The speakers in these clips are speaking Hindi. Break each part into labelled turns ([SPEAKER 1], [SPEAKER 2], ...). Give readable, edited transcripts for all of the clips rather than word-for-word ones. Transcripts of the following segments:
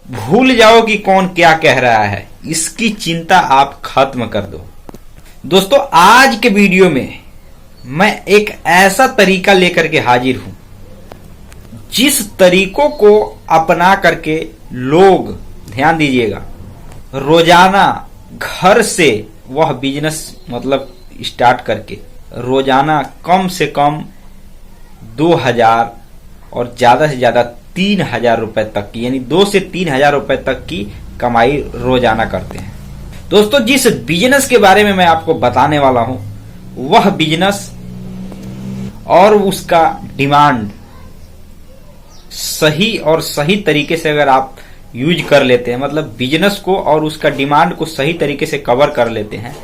[SPEAKER 1] भूल जाओ कि कौन क्या कह रहा है, इसकी चिंता आप खत्म कर दो। दोस्तों, आज के वीडियो में मैं एक ऐसा तरीका लेकर के हाजिर हूं जिस तरीकों को अपना करके लोग, ध्यान दीजिएगा, रोजाना घर से वह बिजनेस मतलब स्टार्ट करके रोजाना कम से कम 2000 और ज्यादा से ज्यादा 3000 रुपए तक की, यानी 2 से 3000 रुपए तक की कमाई रोजाना करते हैं। दोस्तों, जिस बिजनेस के बारे में मैं आपको बताने वाला हूं वह बिजनेस और उसका डिमांड सही तरीके से अगर आप यूज कर लेते हैं, मतलब बिजनेस को और उसका डिमांड को सही तरीके से कवर कर लेते हैं,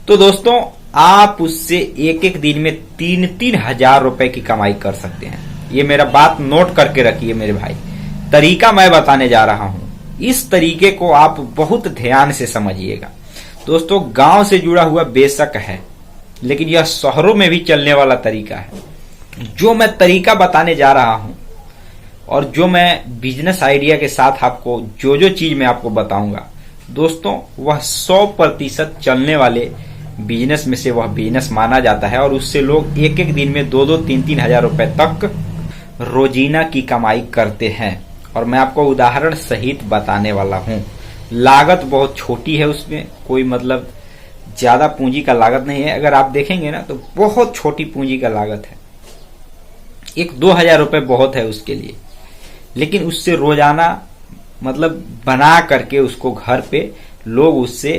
[SPEAKER 1] तो दोस्तों आप उससे एक एक दिन में 3-3 हजार रुपए की कमाई कर सकते हैं। ये मेरा बात नोट करके रखिए मेरे भाई, तरीका मैं बताने जा रहा हूं, इस तरीके को आप बहुत ध्यान से समझिएगा। दोस्तों, गांव से जुड़ा हुआ बेशक है, लेकिन यह शहरों में भी चलने वाला तरीका है। जो मैं तरीका बताने जा रहा हूं और जो मैं बिजनेस आइडिया के साथ आपको जो चीज मैं आपको बताऊंगा, दोस्तों वह 100% चलने वाले बिजनेस में से वह बिजनेस माना जाता है और उससे लोग एक एक दिन में 2-2, 3-3 हजार रुपए तक रोजीना की कमाई करते हैं। और मैं आपको उदाहरण सहित बताने वाला हूं। लागत बहुत छोटी है, उसमें कोई मतलब ज्यादा पूंजी का लागत नहीं है। अगर आप देखेंगे ना तो बहुत छोटी पूंजी का लागत है, 1-2 हजार रुपए बहुत है उसके लिए, लेकिन उससे रोजाना मतलब बना करके उसको घर पे लोग उससे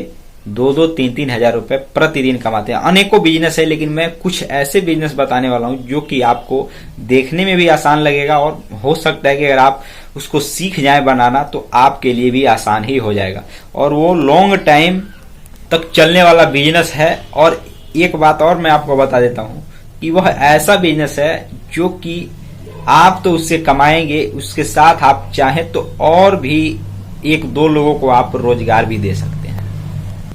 [SPEAKER 1] 2-2, 3-3 हजार रुपए प्रतिदिन कमाते हैं। अनेकों बिजनेस है, लेकिन मैं कुछ ऐसे बिजनेस बताने वाला हूं जो कि आपको देखने में भी आसान लगेगा और हो सकता है कि अगर आप उसको सीख जाएं बनाना तो आपके लिए भी आसान ही हो जाएगा और वो लॉन्ग टाइम तक चलने वाला बिजनेस है। और एक बात और मैं आपको बता देता हूं कि वह ऐसा बिजनेस है जो कि आप तो उससे कमाएंगे, उसके साथ आप चाहें तो और भी 1-2 लोगों को आप रोजगार भी दे सकते हैं।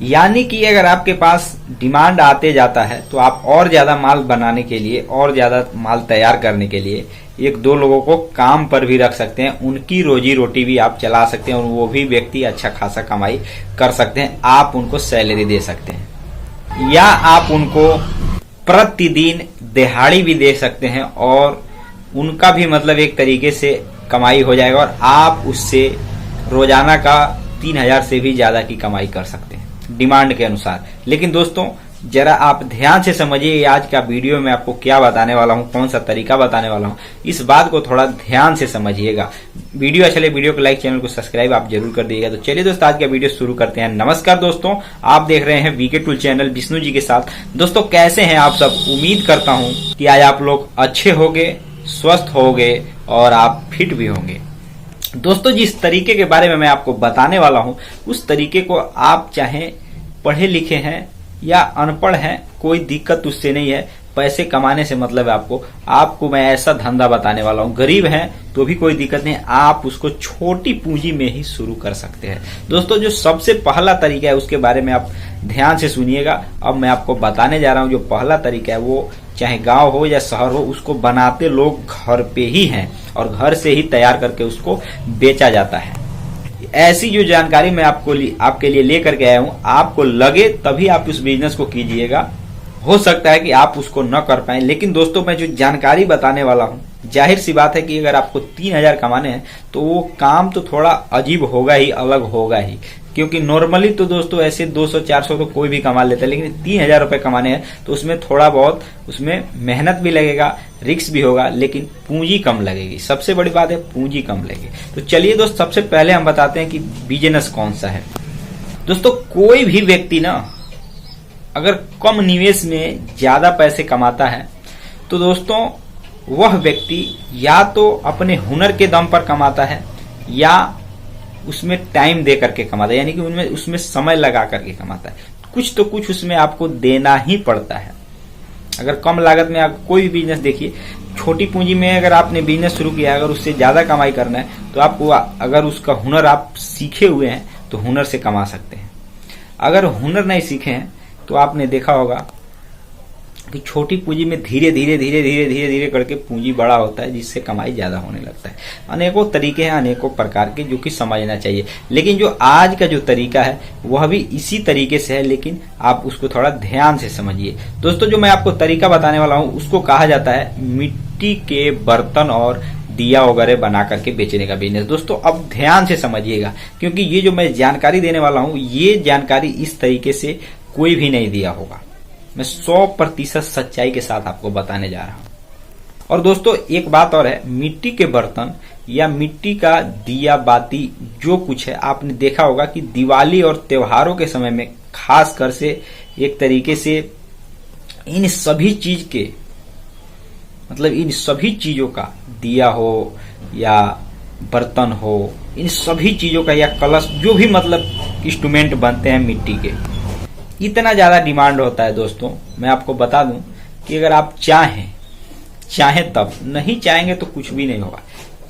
[SPEAKER 1] यानी कि अगर आपके पास डिमांड आते जाता है तो आप और ज्यादा माल बनाने के लिए, और ज्यादा माल तैयार करने के लिए 1-2 लोगों को काम पर भी रख सकते हैं, उनकी रोजी रोटी भी आप चला सकते हैं और वो भी व्यक्ति अच्छा खासा कमाई कर सकते हैं। आप उनको सैलरी दे सकते हैं या आप उनको प्रतिदिन दिहाड़ी भी दे सकते हैं और उनका भी मतलब एक तरीके से कमाई हो जाएगा और आप उससे रोजाना का 3000 से भी ज्यादा की कमाई कर सकते हैं डिमांड के अनुसार। लेकिन दोस्तों, जरा आप ध्यान से समझिए आज का वीडियो में आपको क्या बताने वाला हूं, कौन सा तरीका बताने वाला हूं, इस बात को थोड़ा ध्यान से समझिएगा। वीडियो अच्छा लगे वीडियो को लाइक, चैनल को सब्सक्राइब आप जरूर कर दीजिएगा। तो चलिए दोस्तों, आज का वीडियो शुरू करते हैं। नमस्कार दोस्तों, आप देख रहे हैं VK tool channel Vishnu ji के साथ। दोस्तों, कैसे हैं आप सब? उम्मीद करता हूं कि आज आप लोग अच्छे होंगे, स्वस्थ होंगे और आप फिट भी होंगे। दोस्तों, जिस तरीके के बारे में मैं आपको बताने वाला हूं उस तरीके को आप चाहे पढ़े लिखे हैं या अनपढ़ हैं, कोई दिक्कत उससे नहीं है। पैसे कमाने से मतलब है आपको मैं ऐसा धंधा बताने वाला हूं, गरीब हैं तो भी कोई दिक्कत नहीं, आप उसको छोटी पूंजी में ही शुरू कर सकते हैं। दोस्तों, जो सबसे पहला तरीका है उसके बारे में आप ध्यान से सुनिएगा। अब मैं आपको बताने जा रहा हूं जो पहला तरीका है, वो चाहे गांव हो या शहर हो, उसको बनाते लोग घर पे ही हैं और घर से ही तैयार करके उसको बेचा जाता है। ऐसी जो जानकारी मैं आपके लिए लेकर के आया हूं, आपको लगे तभी आप उस बिजनेस को कीजिएगा। हो सकता है कि आप उसको न कर पाए, लेकिन दोस्तों मैं जो जानकारी बताने वाला हूं, जाहिर सी बात है कि अगर आपको 3000 कमाने हैं तो वो काम तो थोड़ा अजीब होगा ही, अलग होगा ही, क्योंकि नॉर्मली तो दोस्तों ऐसे 200-400 तो कोई भी कमा लेता है, लेकिन 3000 रुपए कमाने हैं तो उसमें थोड़ा बहुत उसमें मेहनत भी लगेगा, रिस्क भी होगा, लेकिन पूंजी कम लगेगी। सबसे बड़ी बात है पूंजी कम लगेगी। तो चलिए दोस्त, सबसे पहले हम बताते हैं कि बिजनेस कौन सा है। दोस्तों, कोई भी व्यक्ति ना अगर कम निवेश में ज्यादा पैसे कमाता है तो दोस्तों वह व्यक्ति या तो अपने हुनर के दम पर कमाता है या उसमें टाइम दे करके कमाता है, यानी कि उसमें समय लगा करके कमाता है। कुछ तो कुछ उसमें आपको देना ही पड़ता है। अगर कम लागत में आप कोई भी बिजनेस देखिए, छोटी पूंजी में अगर आपने बिजनेस शुरू किया, अगर उससे ज्यादा कमाई करना है तो आपको, अगर उसका हुनर आप सीखे हुए हैं तो हुनर से कमा सकते हैं। अगर हुनर नहीं सीखे हैं तो आपने देखा होगा कि छोटी पूंजी में धीरे धीरे धीरे धीरे धीरे धीरे करके पूंजी बड़ा होता है, जिससे कमाई ज्यादा होने लगता है। अनेकों तरीके हैं, अनेकों प्रकार के, जो कि समझना चाहिए। लेकिन जो आज का जो तरीका है वह भी इसी तरीके से है, लेकिन आप उसको थोड़ा ध्यान से समझिए। दोस्तों, जो मैं आपको तरीका बताने वाला हूँ उसको कहा जाता है मिट्टी के बर्तन और दिया वगैरह बना करके बेचने का बिजनेस। दोस्तों, अब ध्यान से समझिएगा, क्योंकि ये जो मैं जानकारी देने वाला हूँ, ये जानकारी इस तरीके से कोई भी नहीं दिया होगा। मैं 100% सच्चाई के साथ आपको बताने जा रहा हूं। और दोस्तों, एक बात और है, मिट्टी के बर्तन या मिट्टी का दिया बाती जो कुछ है, आपने देखा होगा कि दिवाली और त्योहारों के समय में खास कर से एक तरीके से इन सभी चीज के, मतलब इन सभी चीजों का, दिया हो या बर्तन हो, इन सभी चीजों का, या कलश, जो भी मतलब इंस्ट्रूमेंट बनते हैं मिट्टी के, इतना ज्यादा डिमांड होता है। दोस्तों, मैं आपको बता दूं कि अगर आप चाहें तब, नहीं चाहेंगे तो कुछ भी नहीं होगा।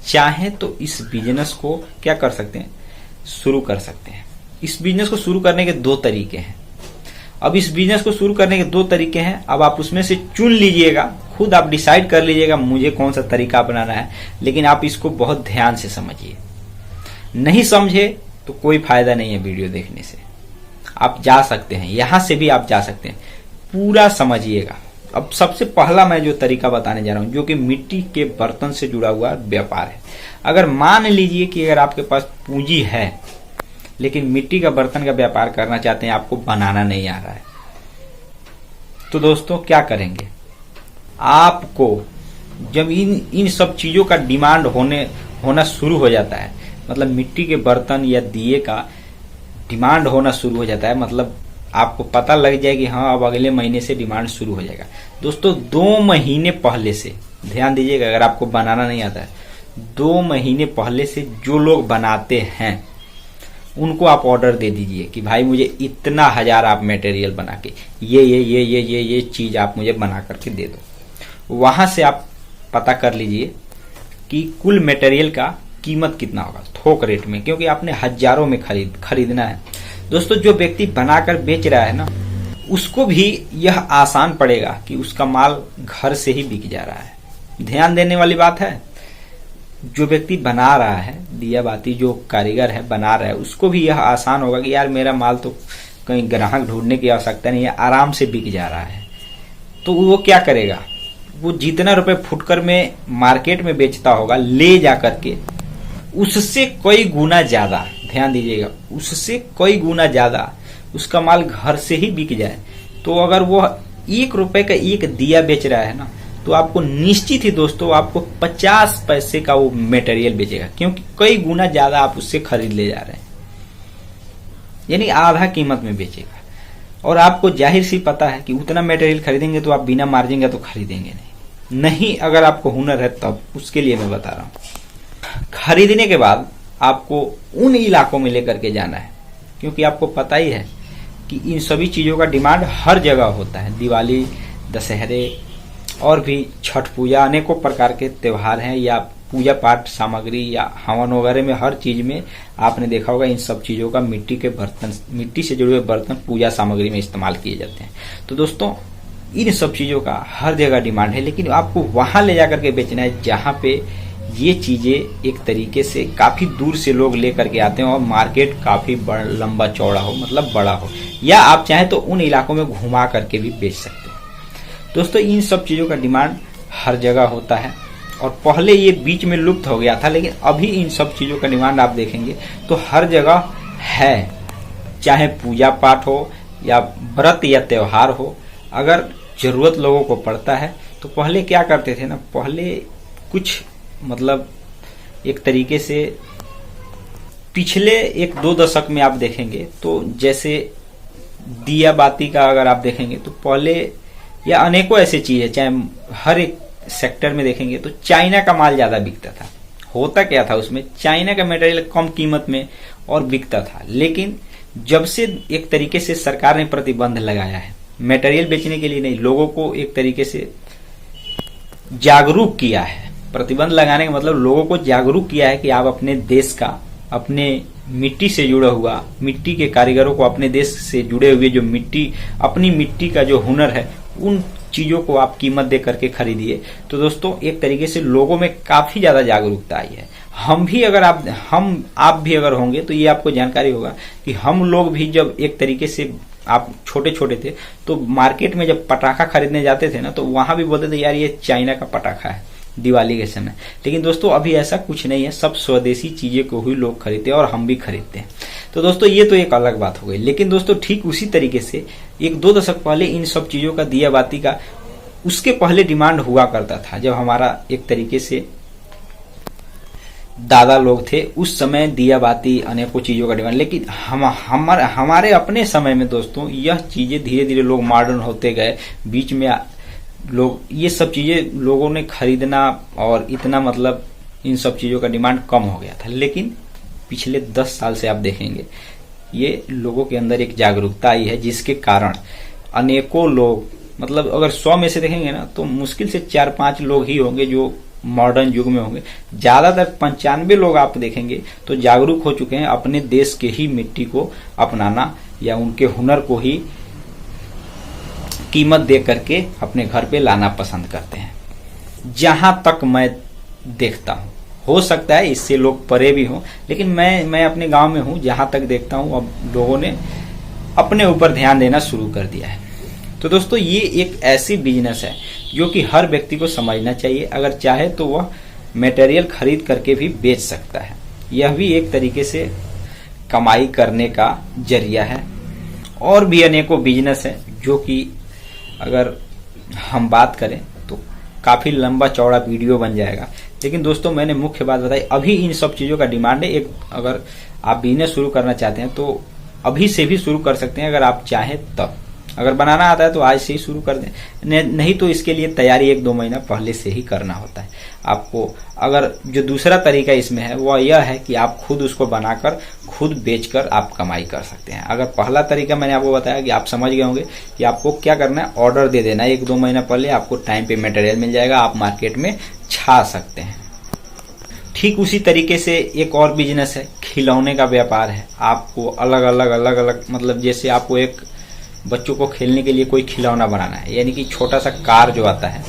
[SPEAKER 1] चाहें तो इस बिजनेस को क्या कर सकते हैं, शुरू कर सकते हैं। इस बिजनेस को शुरू करने के 2 तरीके हैं। अब इस बिजनेस को शुरू करने के 2 तरीके हैं। अब आप उसमें से चुन लीजिएगा, खुद आप डिसाइड कर लीजिएगा मुझे कौन सा तरीका अपनाना है। लेकिन आप इसको बहुत ध्यान से समझिए। नहीं समझे तो कोई फायदा नहीं है वीडियो देखने से। आप जा सकते हैं, यहां से भी आप जा सकते हैं, पूरा समझिएगा। अब सबसे पहला मैं जो तरीका बताने जा रहा हूं, जो कि मिट्टी के बर्तन से जुड़ा हुआ व्यापार है। अगर मान लीजिए कि अगर आपके पास पूंजी है, लेकिन मिट्टी का बर्तन का व्यापार करना चाहते हैं, आपको बनाना नहीं आ रहा है, तो दोस्तों क्या करेंगे? आपको जब इन सब चीजों का डिमांड होना शुरू हो जाता है, मतलब मिट्टी के बर्तन या दिए का डिमांड होना शुरू हो जाता है, मतलब आपको पता लग जाए कि हाँ अब अगले महीने से डिमांड शुरू हो जाएगा। दोस्तों, 2 महीने पहले से, ध्यान दीजिएगा, अगर आपको बनाना नहीं आता है, 2 महीने पहले से जो लोग बनाते हैं उनको आप ऑर्डर दे दीजिए कि भाई मुझे इतना 1000 आप मटेरियल बना के ये चीज आप मुझे बना करके दे दो। वहां से आप पता कर लीजिए कि कुल मटेरियल का कीमत कितना होगा थोक रेट में, क्योंकि आपने हजारों में खरीदना है। दोस्तों, जो व्यक्ति बनाकर बेच रहा है ना, उसको भी यह आसान पड़ेगा कि उसका माल घर से ही बिक जा रहा है। ध्यान देने वाली बात है। जो व्यक्ति बना रहा है, दिया बाती जो कारीगर है बना रहा है, उसको भी यह आसान होगा कि यार मेरा माल तो कहीं ग्राहक ढूंढने की आवश्यकता नहीं है, आराम से बिक जा रहा है। तो वो क्या करेगा? वो जितना रुपए फुटकर में मार्केट में बेचता होगा, ले जाकर के उससे कई गुना ज्यादा, ध्यान दीजिएगा, उससे कई गुना ज्यादा उसका माल घर से ही बिक जाए। तो अगर वो 1 रुपए का एक दिया बेच रहा है ना, तो आपको निश्चित ही दोस्तों आपको 50 पैसे का वो मटेरियल बेचेगा, क्योंकि कई गुना ज्यादा आप उससे खरीद ले जा रहे हैं, यानी आधा कीमत में बेचेगा। और आपको जाहिर सी पता है कि उतना मटेरियल खरीदेंगे तो आप बिना मार्जिन का तो खरीदेंगे नहीं। अगर आपको हुनर है तब, उसके लिए मैं बता रहा हूं। खरीदने के बाद आपको उन इलाकों में लेकर के जाना है, क्योंकि आपको पता ही है कि इन सभी चीजों का डिमांड हर जगह होता है। दिवाली, दशहरे और भी छठ पूजा, अनेकों प्रकार के त्योहार हैं, या पूजा पाठ सामग्री या हवन वगैरह में, हर चीज में आपने देखा होगा इन सब चीजों का मिट्टी के बर्तन, मिट्टी से जुड़े हुए बर्तन पूजा सामग्री में इस्तेमाल किए जाते हैं। तो दोस्तों, इन सब चीजों का हर जगह डिमांड है, लेकिन आपको वहां ले जाकर के बेचना है जहां पे ये चीजें एक तरीके से काफी दूर से लोग लेकर के आते हैं और मार्केट काफी लंबा चौड़ा हो, मतलब बड़ा हो, या आप चाहें तो उन इलाकों में घुमा करके भी बेच सकते हैं। दोस्तों, इन सब चीजों का डिमांड हर जगह होता है, और पहले ये बीच में लुप्त हो गया था, लेकिन अभी इन सब चीजों का डिमांड आप देखेंगे तो हर जगह है। चाहे पूजा पाठ हो या व्रत या त्योहार हो, अगर जरूरत लोगों को पड़ता है तो पहले क्या करते थे ना, पहले कुछ मतलब एक तरीके से पिछले 1-2 दशक में आप देखेंगे तो जैसे दिया बाती का अगर आप देखेंगे तो पहले, या अनेकों ऐसे चीज है, चाहे हर एक सेक्टर में देखेंगे तो चाइना का माल ज्यादा बिकता था। होता क्या था उसमें, चाइना का मटेरियल कम कीमत में और बिकता था। लेकिन जब से एक तरीके से सरकार ने प्रतिबंध लगाया है, मटेरियल बेचने के लिए नहीं, लोगों को एक तरीके से जागरूक किया है। प्रतिबंध लगाने का मतलब लोगों को जागरूक किया है कि आप अपने देश का, अपने मिट्टी से जुड़ा हुआ, मिट्टी के कारीगरों को, अपने देश से जुड़े हुए जो मिट्टी, अपनी मिट्टी का जो हुनर है, उन चीजों को आप कीमत दे करके खरीदिए। तो दोस्तों एक तरीके से लोगों में काफी ज्यादा जागरूकता आई है। हम भी अगर आप भी अगर होंगे तो ये आपको जानकारी होगा कि हम लोग भी जब एक तरीके से आप छोटे छोटे थे तो मार्केट में जब पटाखा खरीदने जाते थे ना, तो वहां भी बोलते थे यार ये चाइना का पटाखा है दिवाली के समय। लेकिन दोस्तों अभी ऐसा कुछ नहीं है, सब स्वदेशी चीजें को ही लोग खरीदते हैं और हम भी खरीदते हैं। तो दोस्तों ये तो एक अलग बात हो गई। लेकिन दोस्तों ठीक उसी तरीके से 1-2 दशक पहले इन सब चीजों का, दिया बाती का, उसके पहले डिमांड हुआ करता था। जब हमारा एक तरीके से दादा लोग थे उस समय दिया बाती अनेकों चीजों का डिमांड। लेकिन हमारे अपने समय में दोस्तों यह चीजें धीरे धीरे लोग मॉडर्न होते गए। बीच में लोग ये सब चीजें लोगों ने खरीदना और इतना मतलब इन सब चीजों का डिमांड कम हो गया था। लेकिन पिछले 10 साल से आप देखेंगे ये लोगों के अंदर एक जागरूकता आई है, जिसके कारण अनेकों लोग, मतलब अगर 100 में से देखेंगे ना तो मुश्किल से 4-5 लोग ही होंगे जो मॉडर्न युग में होंगे। ज्यादातर 95 लोग आप देखेंगे तो जागरूक हो चुके हैं, अपने देश के ही मिट्टी को अपनाना या उनके हुनर को ही कीमत दे करके अपने घर पे लाना पसंद करते हैं। जहां तक मैं देखता हूं, हो सकता है इससे लोग परे भी हों, लेकिन मैं अपने गांव में हूं, जहां तक देखता हूं अब लोगों ने अपने ऊपर ध्यान देना शुरू कर दिया है। तो दोस्तों ये एक ऐसी बिजनेस है जो कि हर व्यक्ति को समझना चाहिए। अगर चाहे तो वह मटेरियल खरीद करके भी बेच सकता है। यह भी एक तरीके से कमाई करने का जरिया है। और भी अनेकों बिजनेस है जो कि अगर हम बात करें तो काफी लंबा चौड़ा वीडियो बन जाएगा। लेकिन दोस्तों मैंने मुख्य बात बताई, अभी इन सब चीजों का डिमांड है। एक अगर आप बिजनेस शुरू करना चाहते हैं तो अभी से भी शुरू कर सकते हैं, अगर आप चाहें तब। अगर बनाना आता है तो आज से ही शुरू कर दें, नहीं तो इसके लिए तैयारी 1-2 महीना पहले से ही करना होता है आपको। अगर जो दूसरा तरीका इसमें है वह यह है कि आप खुद उसको बनाकर खुद बेचकर आप कमाई कर सकते हैं। अगर पहला तरीका मैंने आपको बताया कि आप समझ गए होंगे कि आपको क्या करना है, ऑर्डर दे देना है 1-2 महीना पहले, आपको टाइम पे मटेरियल मिल जाएगा, आप मार्केट में छा सकते हैं। ठीक उसी तरीके से एक और बिजनेस है, खिलौने का व्यापार है। आपको अलग अलग मतलब जैसे आपको एक बच्चों को खेलने के लिए कोई खिलौना बनाना है, यानी कि छोटा सा कार जो आता है,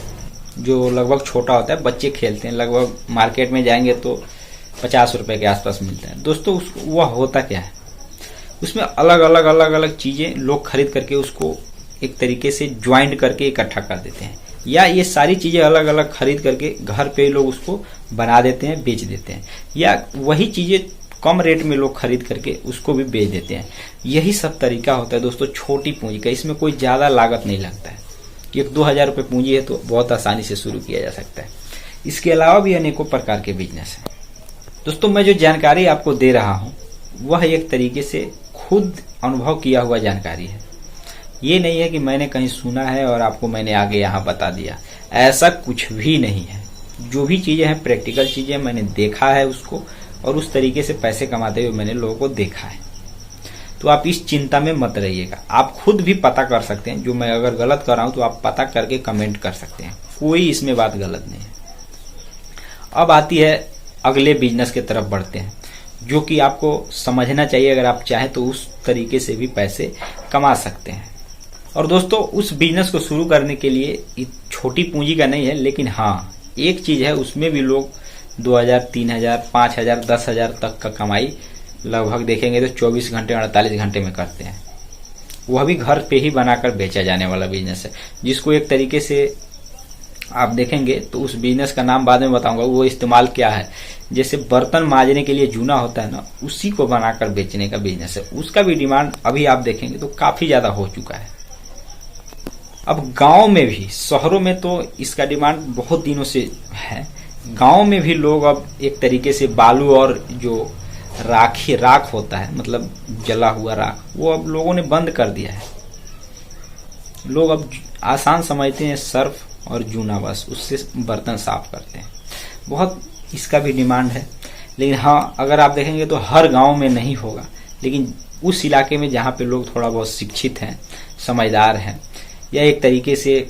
[SPEAKER 1] जो लगभग छोटा होता है, बच्चे खेलते हैं, लगभग मार्केट में जाएंगे तो 50 रुपए के आसपास मिलता है। दोस्तों वह होता क्या है, उसमें अलग अलग चीजें लोग खरीद करके उसको एक तरीके से ज्वाइंट करके इकट्ठा कर देते हैं, या ये सारी चीजें अलग अलग खरीद करके घर पे लोग उसको बना देते हैं, बेच देते हैं, या वही चीजें कम रेट में लोग खरीद करके उसको भी बेच देते हैं। यही सब तरीका होता है दोस्तों छोटी पूंजी का। इसमें कोई ज्यादा लागत नहीं लगता है। 1-2 हजार रुपये पूंजी है तो बहुत आसानी से शुरू किया जा सकता है। इसके अलावा भी अनेकों प्रकार के बिजनेस हैं। दोस्तों मैं जो जानकारी आपको दे रहा हूं वह एक तरीके से खुद अनुभव किया हुआ जानकारी है। ये नहीं है कि मैंने कहीं सुना है और आपको मैंने आगे यहाँ बता दिया, ऐसा कुछ भी नहीं है। जो भी चीजें हैं प्रैक्टिकल चीजें, मैंने देखा है उसको और उस तरीके से पैसे कमाते हुए मैंने लोगों को देखा है। तो आप इस चिंता में मत रहिएगा, आप खुद भी पता कर सकते हैं। जो मैं अगर गलत कर रहा हूं तो आप पता करके कमेंट कर सकते हैं, कोई इसमें बात गलत नहीं है। अब आती है अगले बिजनेस की तरफ बढ़ते हैं, जो कि आपको समझना चाहिए। अगर आप चाहें तो उस तरीके से भी पैसे कमा सकते हैं। और दोस्तों उस बिजनेस को शुरू करने के लिए छोटी पूंजी का नहीं है, लेकिन हाँ एक चीज है, उसमें भी लोग 2000, 3000, 5000, 10,000 तक का कमाई लगभग देखेंगे तो 24 घंटे 48 घंटे में करते हैं। वह भी घर पे ही बनाकर बेचा जाने वाला बिजनेस है, जिसको एक तरीके से आप देखेंगे तो उस बिजनेस का नाम बाद में बताऊंगा, वो इस्तेमाल क्या है। जैसे बर्तन मांजने के लिए जूना होता है ना, उसी को बनाकर बेचने का बिजनेस है। उसका भी डिमांड अभी आप देखेंगे तो काफी ज्यादा हो चुका है। अब गांव में भी, शहरों में तो इसका डिमांड बहुत दिनों से है, गांव में भी लोग अब एक तरीके से बालू और जो राख होता है, मतलब जला हुआ राख, वो अब लोगों ने बंद कर दिया है। लोग अब आसान समझते हैं सर्फ और जूना, बस उससे बर्तन साफ करते हैं। बहुत इसका भी डिमांड है। लेकिन हाँ अगर आप देखेंगे तो हर गांव में नहीं होगा, लेकिन उस इलाके में जहाँ पे लोग थोड़ा बहुत शिक्षित हैं, समझदार हैं, या एक तरीके से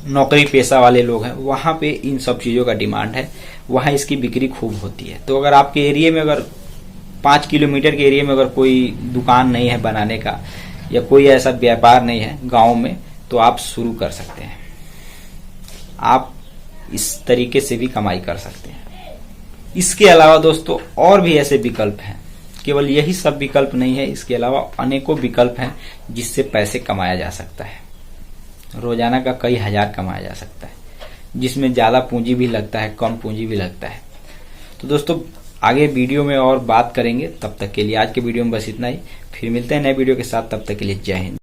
[SPEAKER 1] नौकरी पेशा वाले लोग हैं, वहां पे इन सब चीजों का डिमांड है, वहां इसकी बिक्री खूब होती है। तो अगर आपके एरिया में, अगर 5 किलोमीटर के एरिया में अगर कोई दुकान नहीं है बनाने का, या कोई ऐसा व्यापार नहीं है गांव में, तो आप शुरू कर सकते हैं। आप इस तरीके से भी कमाई कर सकते हैं। इसके अलावा दोस्तों और भी ऐसे विकल्प हैं, केवल यही सब विकल्प नहीं है, इसके अलावा अनेकों विकल्प हैं जिससे पैसे कमाया जा सकता है। रोजाना का कई हजार कमाया जा सकता है, जिसमें ज्यादा पूंजी भी लगता है, कम पूंजी भी लगता है। तो दोस्तों आगे वीडियो में और बात करेंगे। तब तक के लिए आज के वीडियो में बस इतना ही। फिर मिलते हैं नए वीडियो के साथ, तब तक के लिए जय हिंद।